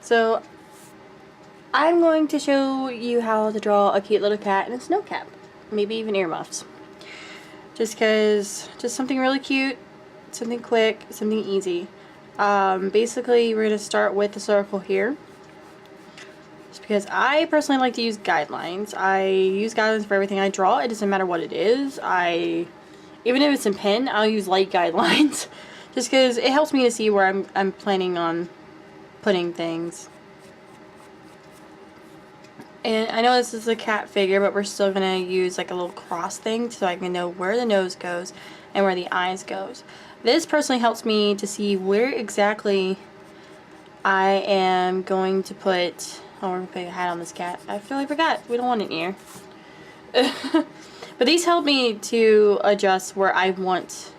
So I'm going to show you how to draw a cute little cat and a snow cap. Maybe even earmuffs. Just something really cute, something quick, something easy. Basically, we're going to start with the circle here. Just because I personally like to use guidelines. I use guidelines for everything I draw. It doesn't matter what it is. Even if it's in pen, I'll use light guidelines. Just because it helps me to see where I'm planning on putting things. And I know this is a cat figure, but we're still going to use like a little cross thing so I can know where the nose goes and where the eyes goes. This personally helps me to see where exactly I am going to put... Oh, we're going to put a hat on this cat. I totally forgot. We don't want an ear. But these help me to adjust where I want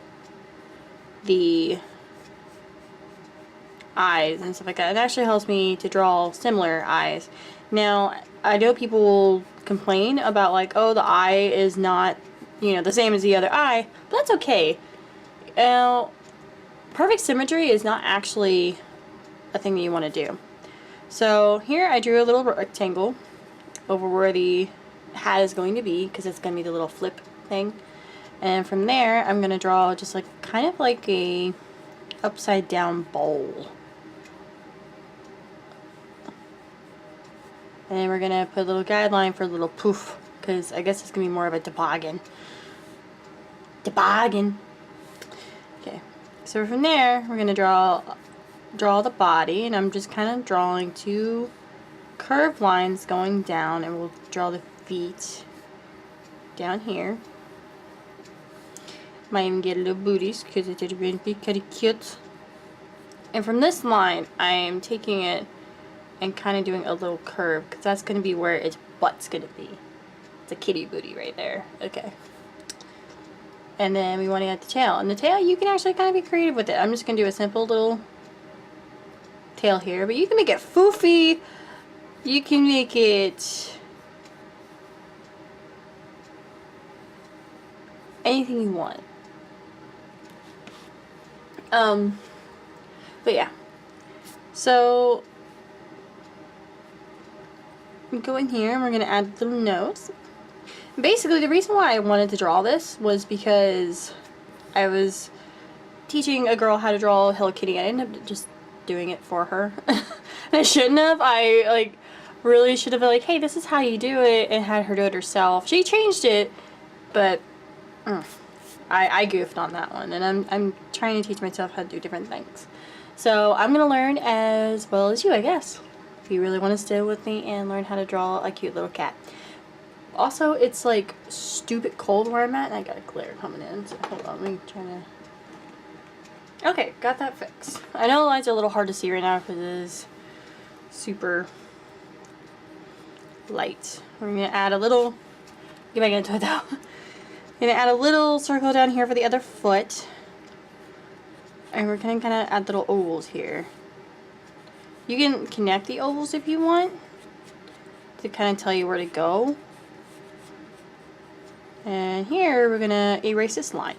the eyes and stuff like that. It actually helps me to draw similar eyes. Now, I know people will complain about like, oh, the eye is not, you know, the same as the other eye, but that's okay. Now, perfect symmetry is not actually a thing that you want to do. So here I drew a little rectangle over where the hat is going to be, because it's going to be the little flip thing. And from there, I'm going to draw just like kind of like a upside down bowl. And then we're going to put a little guideline for a little poof, because I guess it's going to be more of a toboggan. Toboggan. Okay, so from there, we're going to draw the body, and I'm just kind of drawing two curved lines going down, and we'll draw the feet down here. Might even get a little booties, because it's going to be kind of cute. And from this line, I'm taking it and kind of doing a little curve, because that's going to be where its butt's going to be. It's a kitty booty right there. Okay. And then we want to add the tail. And the tail, you can actually kind of be creative with it. I'm just going to do a simple little tail here. But you can make it foofy. You can make it anything you want. But yeah. So we go in here and we're going to add the little nose. Basically, the reason why I wanted to draw this was because I was teaching a girl how to draw Hello Kitty. I ended up just doing it for her. And I shouldn't have. I like really should have been like, hey, this is how you do it, and had her do it herself. She changed it, but I goofed on that one, and I'm trying to teach myself how to do different things. So I'm going to learn as well as you, I guess. If you really want to stay with me and learn how to draw a cute little cat. Also, it's like stupid cold where I'm at, and I got a glare coming in, so hold on, let me try to... Okay, got that fixed. I know the lights are a little hard to see right now because it is super light. We're going to add a little... Get back into it though. I'm going to add a little circle down here for the other foot. And we're going to kind of add little ovals here. You can connect the ovals if you want to kind of tell you where to go. And here we're going to erase this line.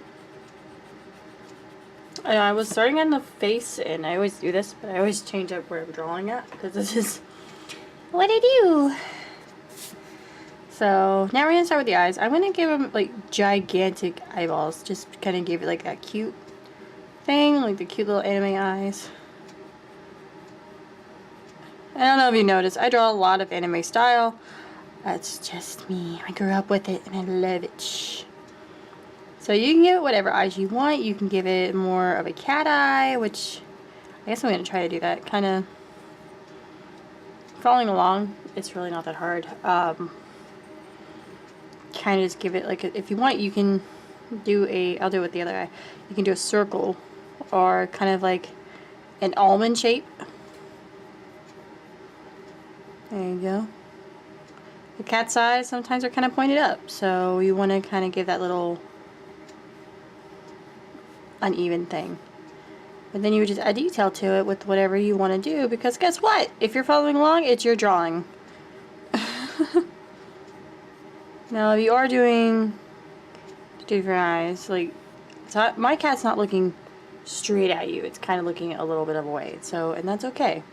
And I was starting on the face, and I always do this, but I always change up where I'm drawing at because this is what I do. So now we're going to start with the eyes. I'm going to give them like gigantic eyeballs, just kind of give it like that cute thing, like the cute little anime eyes. I don't know if you noticed, I draw a lot of anime style. That's just me. I grew up with it and I love it. So you can give it whatever eyes you want. You can give it more of a cat eye, which I guess I'm going to try to do that. Kind of following along. It's really not that hard. Kind of just give it like if you want, you can do a, I'll do it with the other eye. You can do a circle or kind of like an almond shape. There you go. The cat's eyes sometimes are kind of pointed up, so you want to kind of give that little uneven thing. But then you would just add detail to it with whatever you want to do, because guess what? If you're following along, it's your drawing. Now, if you are doing different eyes, like, my cat's not looking straight at you. It's kind of looking a little bit of a way, so, and that's okay.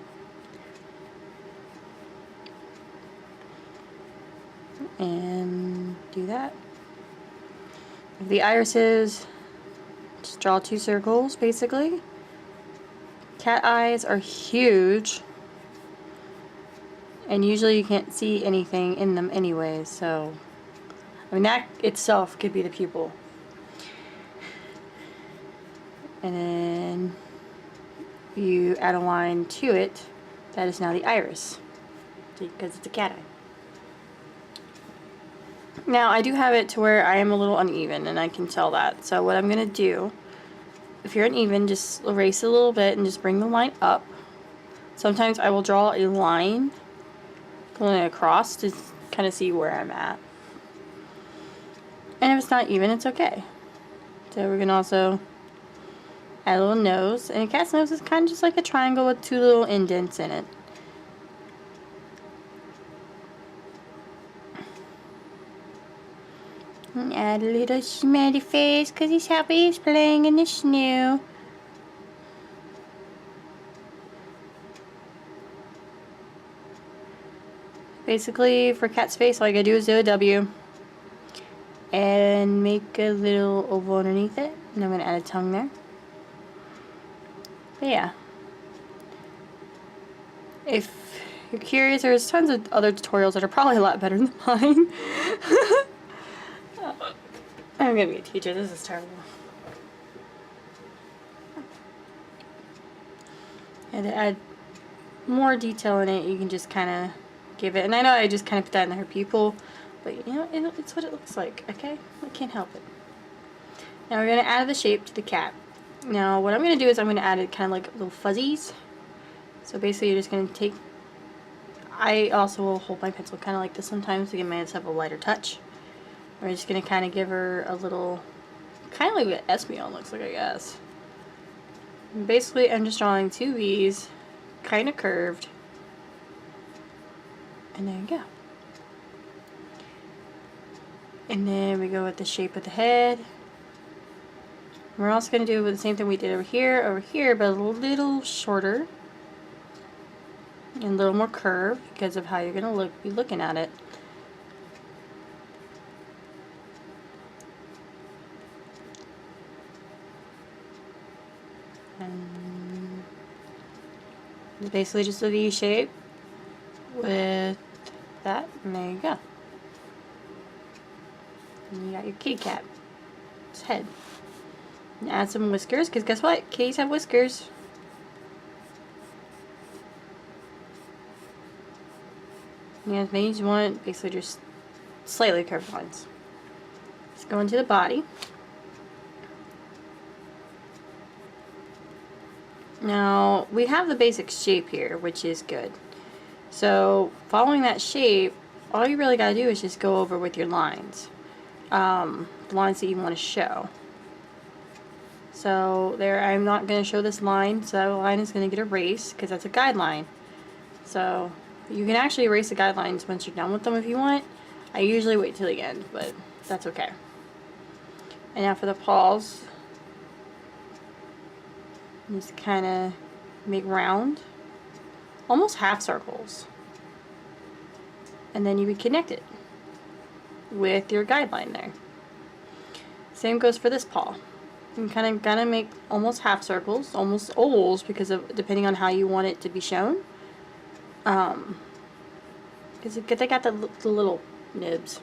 and do that. The irises, just draw 2 circles basically. Cat eyes are huge, and usually you can't see anything in them anyway, so I mean that itself could be the pupil. And then you add a line to it that is now the iris, because it's a cat eye. Now I do have it to where I am a little uneven, and I can tell that. So what I'm going to do, if you're uneven, just erase it a little bit and just bring the line up. Sometimes I will draw a line going across to kind of see where I'm at. And if it's not even, it's okay. So we're going to also add a little nose, and a cat's nose is kind of just like a triangle with 2 little indents in it. And add a little smiley face because he's happy he's playing in the snow. Basically, for cat's face, all you gotta do is do a W and make a little oval underneath it, and I'm gonna add a tongue there. But yeah, if you're curious, there's tons of other tutorials that are probably a lot better than mine. I'm gonna be a teacher, this is terrible. And to add more detail in it, you can just kind of give it, and I know I just kind of put that in her pupil, but you know, it's what it looks like, okay? I can't help it. Now we're going to add the shape to the cat. Now what I'm going to do is I'm going to add it kind of like little fuzzies. So basically you're just going to take, I also will hold my pencil kind of like this sometimes to give myself a lighter touch. We're just going to kind of give her a little, kind of like what Espeon looks like, I guess. And basically I'm just drawing 2 V's, kind of curved. And there you go. And then we go with the shape of the head. We're also going to do the same thing we did over here, but a little shorter. And a little more curved because of how you're going to be looking at it. And it's basically just a V shape with that, and there you go. And you got your kitty cat. Its head. And add some whiskers, because guess what? Kitties have whiskers. And as many as you want, basically just slightly curved lines. Let's go into the body. Now, we have the basic shape here, which is good. So, following that shape, all you really gotta do is just go over with your lines. The lines that you want to show. So, there, I'm not going to show this line, so that line is going to get erased, because that's a guideline. So, you can actually erase the guidelines once you're done with them if you want. I usually wait till the end, but that's okay. And now for the paws, just kind of make round, almost half circles, and then you would connect it with your guideline there. Same goes for this paw. You kind of gotta make almost half circles, almost ovals, because of depending on how you want it to be shown. Because they got the little nibs.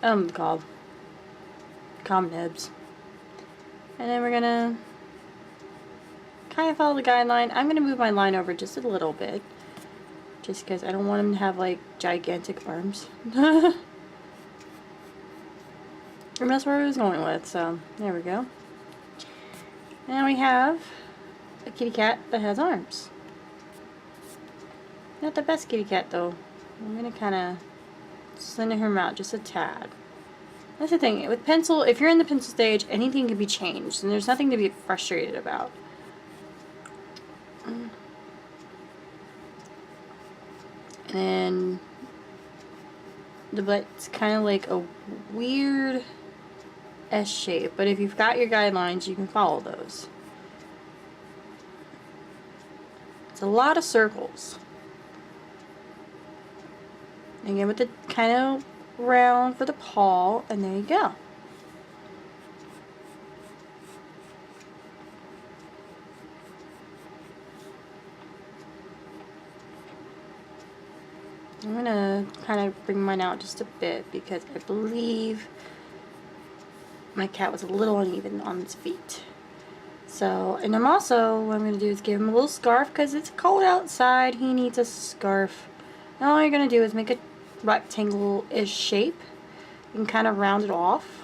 Call them nibs. And then we're gonna kind of follow the guideline. I'm gonna move my line over just a little bit, just because I don't want them to have like gigantic arms. And that's where I was going with, so there we go. Now we have a kitty cat that has arms. Not the best kitty cat though. I'm going to kind of slender him out just a tad. That's the thing, with pencil, if you're in the pencil stage, anything can be changed, and there's nothing to be frustrated about. And then the butt's kind of like a weird S shape, but if you've got your guidelines, you can follow those. It's a lot of circles. Again, with the kind of round for the paw, and there you go. I'm gonna kind of bring mine out just a bit because I believe my cat was a little uneven on his feet. So, and I'm also, what I'm gonna do is give him a little scarf because it's cold outside. He needs a scarf. And all you're gonna do is make a rectangle-ish shape. You can kind of round it off.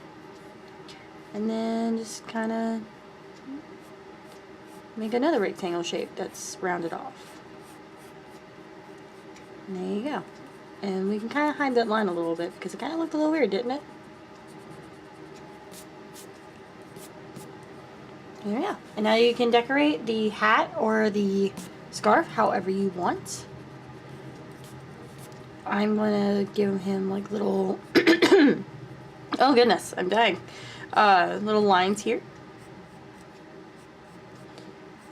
And then just kind of make another rectangle shape that's rounded off. And there you go. And we can kind of hide that line a little bit because it kind of looked a little weird, didn't it? There we go. And now you can decorate the hat or the scarf however you want. I'm going to give him like little... oh goodness, I'm dying. Little lines here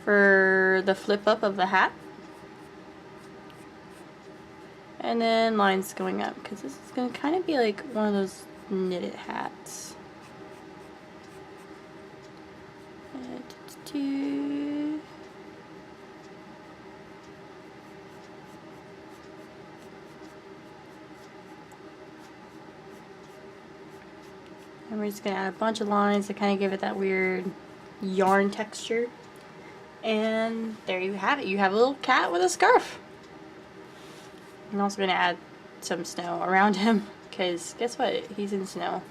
for the flip up of the hat. And then lines going up, because this is going to kind of be like one of those knitted hats. And we're just going to add a bunch of lines to kind of give it that weird yarn texture. And there you have it. You have a little cat with a scarf. I'm also going to add some snow around him because guess what? He's in snow.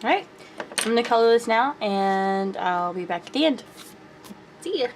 Alright, I'm going to color this now and I'll be back at the end. See ya!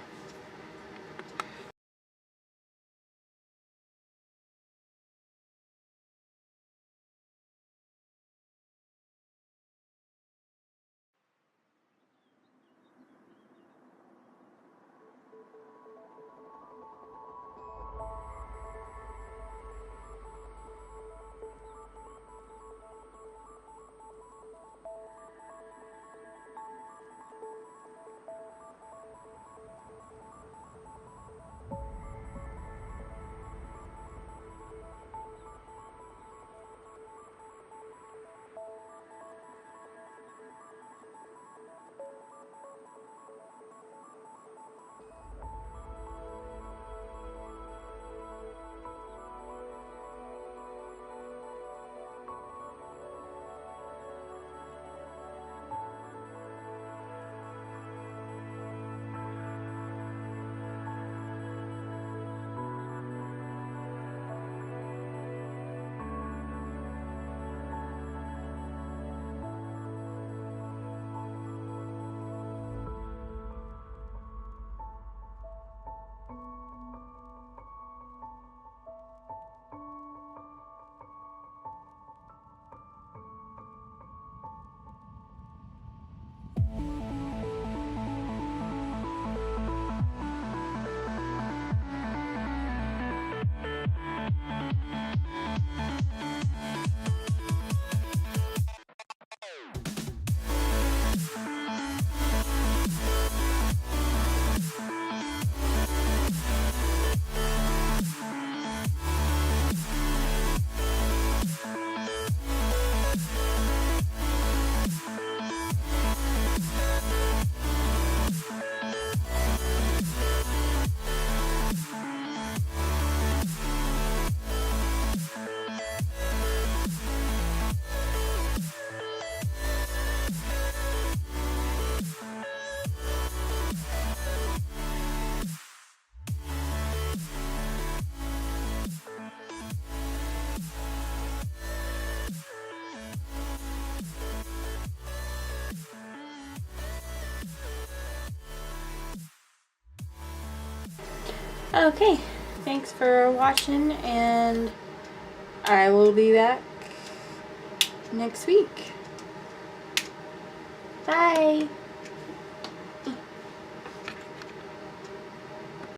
Okay, thanks for watching, and I will be back next week. Bye!